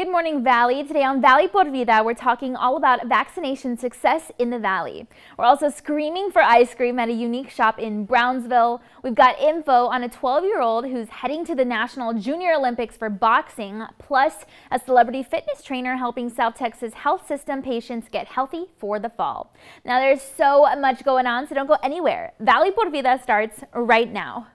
Good morning, Valley. Today on Valley por Vida, we're talking all about vaccination success in the Valley. We're also screaming for ice cream at a unique shop in Brownsville. We've got info on a 12-year-old who's heading to the National Junior Olympics for boxing, plus a celebrity fitness trainer helping South Texas health system patients get healthy for the fall. Now, there's so much going on, so don't go anywhere. Valley por Vida starts right now.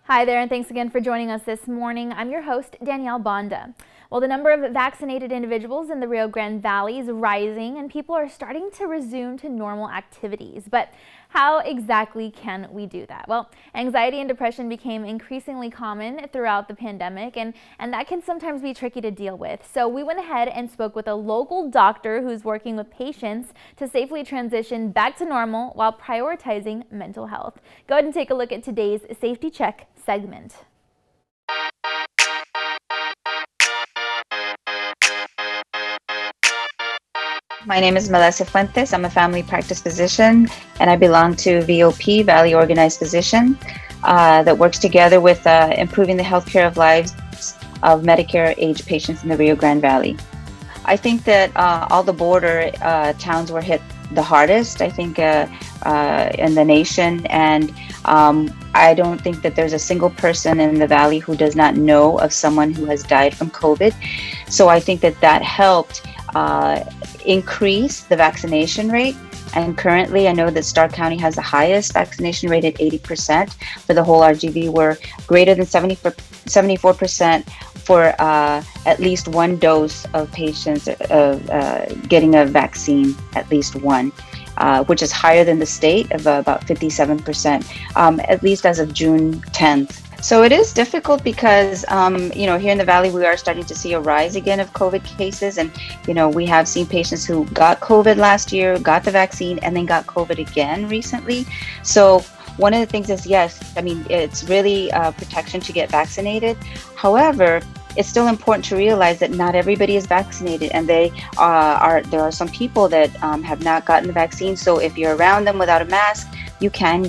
Hi there, and thanks again for joining us this morning. I'm your host, Danielle Banda. Well, the number of vaccinated individuals in the Rio Grande Valley is rising, and people are starting to resume to normal activities. But how exactly can we do that? Well, anxiety and depression became increasingly common throughout the pandemic, and that can sometimes be tricky to deal with. So we went ahead and spoke with a local doctor who's working with patients to safely transition back to normal while prioritizing mental health. Go ahead and take a look at today's Safety Check segment. My name is Melissa Fuentes. I'm a family practice physician, and I belong to VOP, Valley Organized Physician, that works together with improving the healthcare of lives of Medicare-age patients in the Rio Grande Valley. I think that all the border towns were hit the hardest, I think, in the nation, and I don't think that there's a single person in the Valley who does not know of someone who has died from COVID. So I think that helped increase the vaccination rate. And currently, I know that Starr County has the highest vaccination rate at 80%. For the whole RGV, we're greater than 74% for at least one dose of patients getting a vaccine, at least one, which is higher than the state of about 57%, at least as of June 10th. So it is difficult because, here in the Valley, we are starting to see a rise again of COVID cases. And, we have seen patients who got COVID last year, got the vaccine, and then got COVID again recently. So one of the things is, yes, it's really protection to get vaccinated. However, it's still important to realize that not everybody is vaccinated, and there are some people that have not gotten the vaccine. So if you're around them without a mask, you can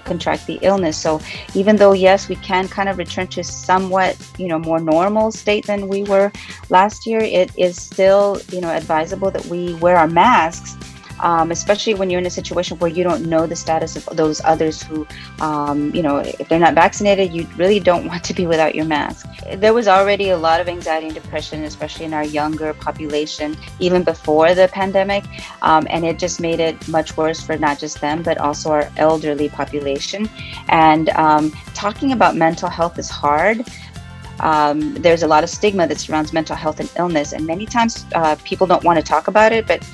contract the illness. So even though, yes, we can kind of return to somewhat, more normal state than we were last year, it is still, advisable that we wear our masks, especially when you're in a situation where you don't know the status of those others who, if they're not vaccinated, you really don't want to be without your mask. There was already a lot of anxiety and depression, especially in our younger population, even before the pandemic, and it just made it much worse for not just them, but also our elderly population. And talking about mental health is hard. There's a lot of stigma that surrounds mental health and illness, and many times people don't want to talk about it, but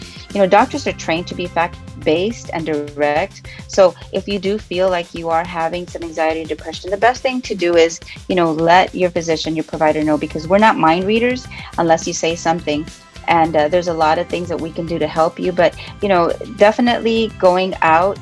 doctors are trained to be fact-based and direct. So if you do feel like you are having some anxiety or depression, the best thing to do is, let your physician, your provider know, because we're not mind readers unless you say something. And there's a lot of things that we can do to help you. But, definitely going out,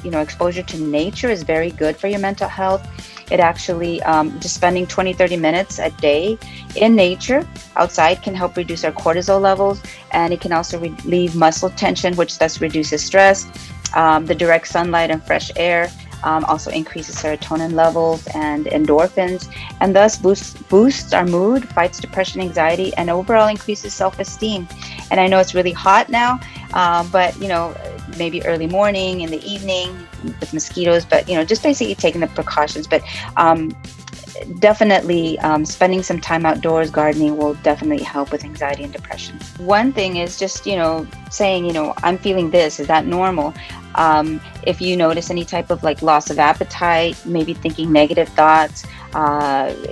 exposure to nature is very good for your mental health. It actually, just spending 20-30 minutes a day in nature outside can help reduce our cortisol levels, and it can also relieve muscle tension, which thus reduces stress. The direct sunlight and fresh air also increases serotonin levels and endorphins, and thus boosts our mood, fights depression, anxiety, and overall increases self-esteem. And I know it's really hot now, but maybe early morning, in the evening with mosquitoes, but just basically taking the precautions. But definitely spending some time outdoors gardening will definitely help with anxiety and depression. One thing is just saying I'm feeling this, is that normal? If you notice any type of loss of appetite, maybe thinking negative thoughts,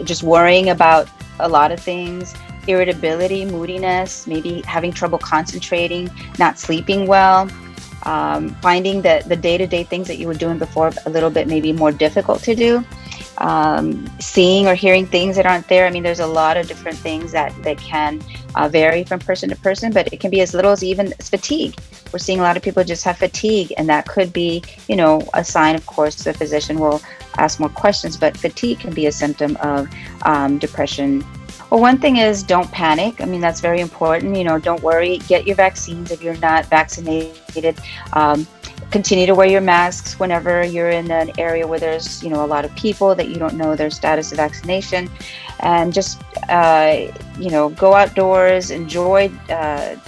just worrying about a lot of things, irritability, moodiness, maybe having trouble concentrating, not sleeping well, finding that the day-to-day things that you were doing before a little bit maybe more difficult to do, seeing or hearing things that aren't there. There's a lot of different things that can vary from person to person, but it can be as little as even fatigue. We're seeing a lot of people just have fatigue, and that could be, you know, a sign. Of course, the physician will ask more questions, but fatigue can be a symptom of depression. Well, one thing is, don't panic. I mean, that's very important. You know, don't worry. Get your vaccines if you're not vaccinated. Continue to wear your masks whenever you're in an area where there's, you know, a lot of people that you don't know their status of vaccination. And just, you know, go outdoors, enjoy,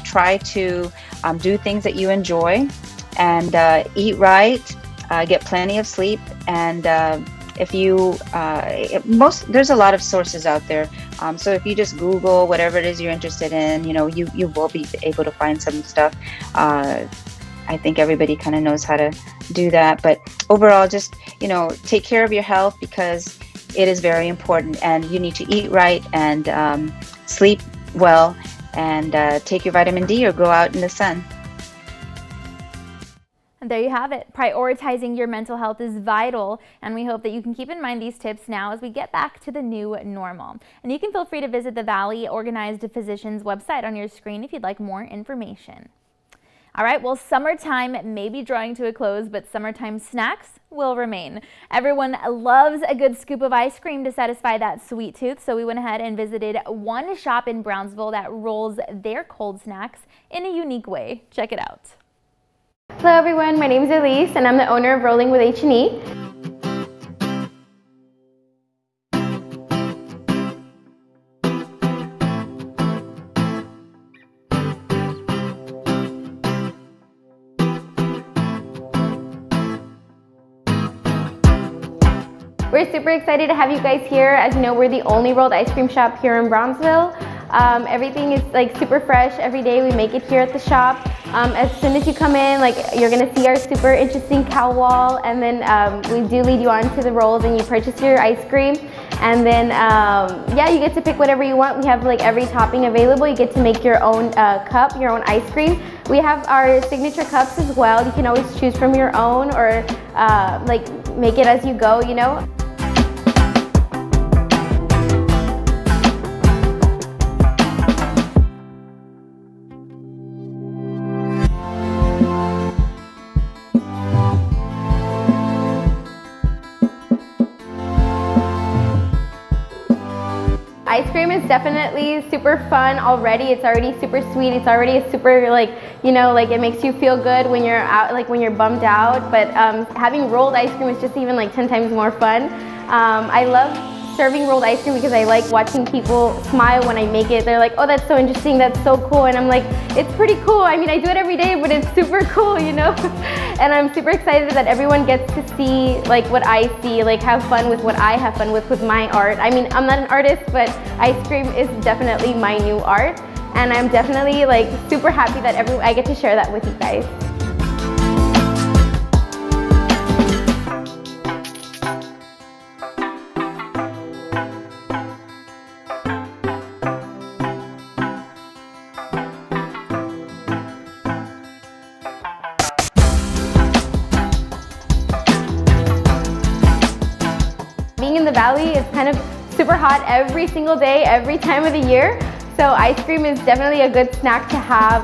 try to do things that you enjoy, and eat right, get plenty of sleep. And if you, there's a lot of sources out there. So if you just Google whatever it is you're interested in, you know, you will be able to find some stuff. I think everybody kind of knows how to do that. But overall, just, you know, take care of your health, because it is very important, and you need to eat right and sleep well, and take your vitamin D or go out in the sun. And there you have it. Prioritizing your mental health is vital, and we hope that you can keep in mind these tips now as we get back to the new normal. And you can feel free to visit the Valley Organized Physicians website on your screen if you'd like more information. All right, well, summertime may be drawing to a close, but summertime snacks will remain. Everyone loves a good scoop of ice cream to satisfy that sweet tooth, so we went ahead and visited one shop in Brownsville that rolls their cold snacks in a unique way. Check it out. Hello everyone, my name is Elise, and I'm the owner of Rolling with H&E. We're super excited to have you guys here. As you know, we're the only rolled ice cream shop here in Brownsville. Everything is like super fresh every day. We make it here at the shop. As soon as you come in, like, you're gonna see our super interesting cow wall, and then we do lead you on to the rolls, and you purchase your ice cream, and then yeah, you get to pick whatever you want. We have like every topping available. You get to make your own cup, your own ice cream. We have our signature cups as well. You can always choose from your own, or like make it as you go, you know. Ice cream is definitely super fun already. It's already super sweet. It's already a super, like, you know, like, it makes you feel good when you're out, like when you're bummed out. But having rolled ice cream is just even like 10 times more fun. I love serving rolled ice cream because I like watching people smile when I make it. They're like, oh, that's so interesting, that's so cool. And I'm like, it's pretty cool. I mean, I do it every day, but it's super cool, you know? And I'm super excited that everyone gets to see like what I see, like have fun with what I have fun with my art. I mean, I'm not an artist, but ice cream is definitely my new art. And I'm definitely like super happy that I get to share that with you guys. Being in the Valley, it's kind of super hot every single day, every time of the year. So ice cream is definitely a good snack to have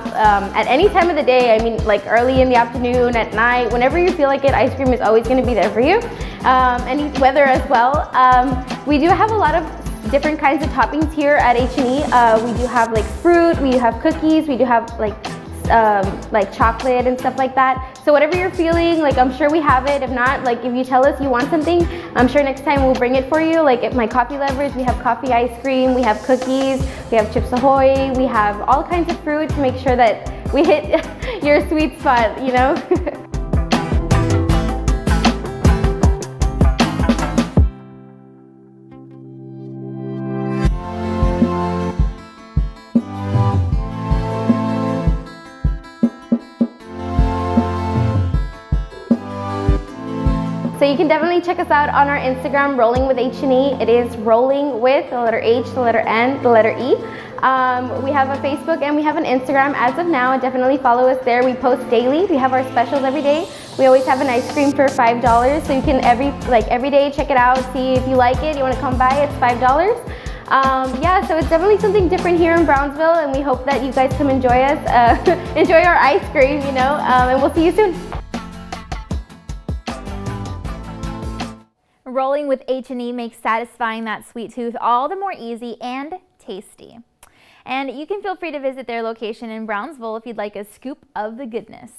at any time of the day. I mean, like early in the afternoon, at night, whenever you feel like it, ice cream is always going to be there for you. Any weather as well. We do have a lot of different kinds of toppings here at H&E. We do have like fruit, we have cookies, we do have like chocolate and stuff like that. So whatever you're feeling, like, I'm sure we have it. If not, like, if you tell us you want something, I'm sure next time we'll bring it for you. Like at my coffee lovers, we have coffee ice cream, we have cookies, we have Chips Ahoy, we have all kinds of fruit to make sure that we hit your sweet spot, you know? So you can definitely check us out on our Instagram, Rolling with H&E. It is rolling with the letter H, the letter N, the letter E. We have a Facebook and we have an Instagram as of now. Definitely follow us there. We post daily. We have our specials every day. We always have an ice cream for $5, so you can every day check it out, see if you like it. You want to come by, it's $5. Yeah, so it's definitely something different here in Brownsville, and we hope that you guys come enjoy us, enjoy our ice cream, you know, and we'll see you soon. Rolling with H&E makes satisfying that sweet tooth all the more easy and tasty. And you can feel free to visit their location in Brownsville if you'd like a scoop of the goodness.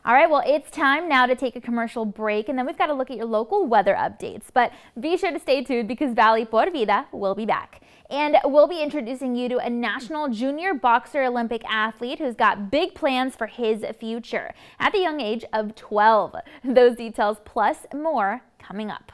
All right, well, it's time now to take a commercial break, and then we've got to look at your local weather updates. But be sure to stay tuned because Valley por Vida will be back. And we'll be introducing you to a national junior boxer Olympic athlete who's got big plans for his future at the young age of 12. Those details plus more coming up.